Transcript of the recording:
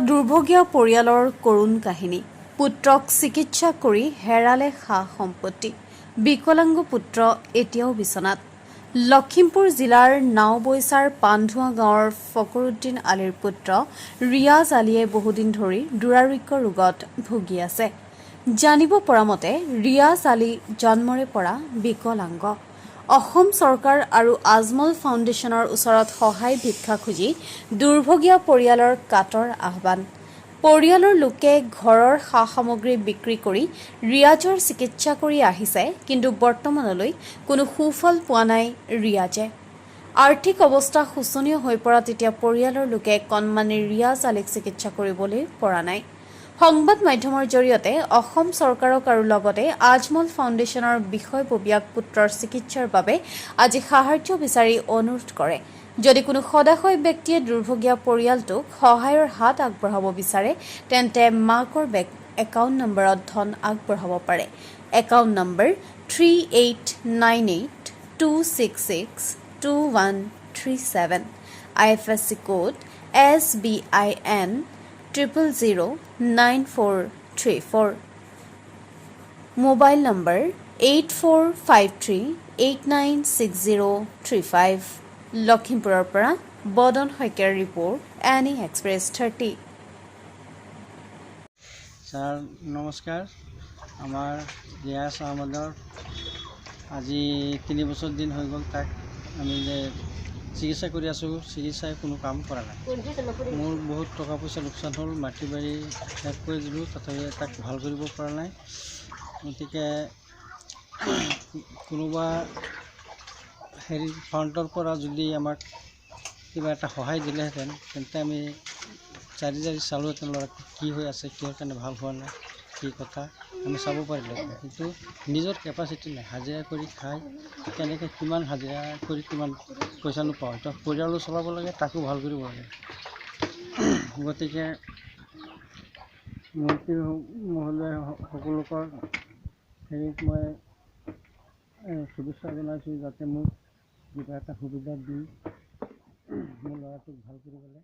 দুৰ্ভগীয়া পৰিয়ালৰ কৰুণ কাহিনী। পুত্ৰক চিকিৎসা কৰি হেৰালে সা-সম্পত্তি। বিকলাংগ পুত্ৰ এতিয়াও বিচনাত। লখিমপুৰ জিলাৰ নাওবৈচাৰ পান্ধুৱা গাঁৱৰ ফকৰুদ্দিন আলীৰ পুত্ৰ ৰিয়াজ আলীয়ে বহুদিন ধৰি দুৰাৰোগ্য ৰোগত ভুগি আছে। জানিব পৰা মতে ৰিয়াজ আলী জন্মৰে পৰা বিকলাংগ। অসম চৰকাৰ আৰু আজমল ফাউণ্ডেশ্যনৰ ওচৰত সহায় ভিক্ষা খুজি দুৰ্ভগীয়া পৰিয়ালৰ কাটৰ আহ্বান। পৰিয়ালৰ লোকে ঘৰৰ সা-সামগ্ৰী বিক্ৰী কৰি ৰিয়াজৰ চিকিৎসা কৰি আহিছে, কিন্তু বৰ্তমানলৈ কোনো সুফল পোৱা নাই ৰিয়াজে। আৰ্থিক অৱস্থা শোচনীয় হৈ পৰাত এতিয়া পৰিয়ালৰ লোকে কণমানি ৰিয়াজ আলীক চিকিৎসা কৰিবলৈ পৰা নাই। সংবাদ মাধ্যমৰ জৰিয়তে অসম চৰকাৰক আৰু লগতে আজমল ফাউণ্ডেশ্যনৰ বিষয়ববীয়াক পুত্ৰৰ চিকিৎসাৰ বাবে আজি সাহায্য বিচাৰি অনুৰোধ কৰে। যদি কোনো সদাশয় ব্যক্তিয়ে দুৰ্ভগীয়া পৰিয়ালটোক সহায়ৰ হাত আগবঢ়াব বিচাৰে, তেন্তে মাকৰ বেংক একাউণ্ট নম্বৰত ধন আগবঢ়াব পাৰে। Account number 389826622137, IFSC code SBIN 0009434, mobile number 8453896035। লখিমপুৰৰ পৰা বদন শইকীয়াৰ ৰিপৰ্ট, এনি এক্সপ্ৰেছ 30। ছাৰ নমস্কাৰ। আমাৰ ৰিয়াজ আহমদৰ আজি 3 বছৰ দিন হৈ গ'ল। তাক আমি যে চিকিৎসা কৰি আছোঁ, চিকিৎসাই কোনো কাম কৰা নাই। মোৰ বহুত টকা পইচা লোকচান হ'ল, মাটি বাৰী শেষ কৰি দিলোঁ, তথাপি তাক ভাল কৰিব পৰা নাই। গতিকে কোনোবা ফাণ্ডৰ পৰা যদি আমাক কিবা এটা সহায় দিলেহেঁতেন, তেন্তে আমি চাৰি চালোহেঁতেন ল'ৰাটো কি হৈ আছে, কিহৰ কাৰণে ভাল হোৱা নাই, কি কথা আমি চাব পাৰিলোহেঁতেন। কিন্তু নিজৰ কেপাচিটি নাই, হাজিৰা কৰি খাই কেনেকৈ কিমান হাজিৰা কৰি কিমান পইচা নোপাওঁ, এতিয়া পৰিয়ালো চলাব লাগে, তাকো ভাল কৰিব লাগে। গতিকে মন্ত্ৰী মহোদয় সকলোকৰ হেৰিত মই শুভেচ্ছা জনাইছোঁ, যাতে মোক কিবা এটা সুবিধা দি মোৰ ল'ৰাটোক ভাল কৰিবলৈ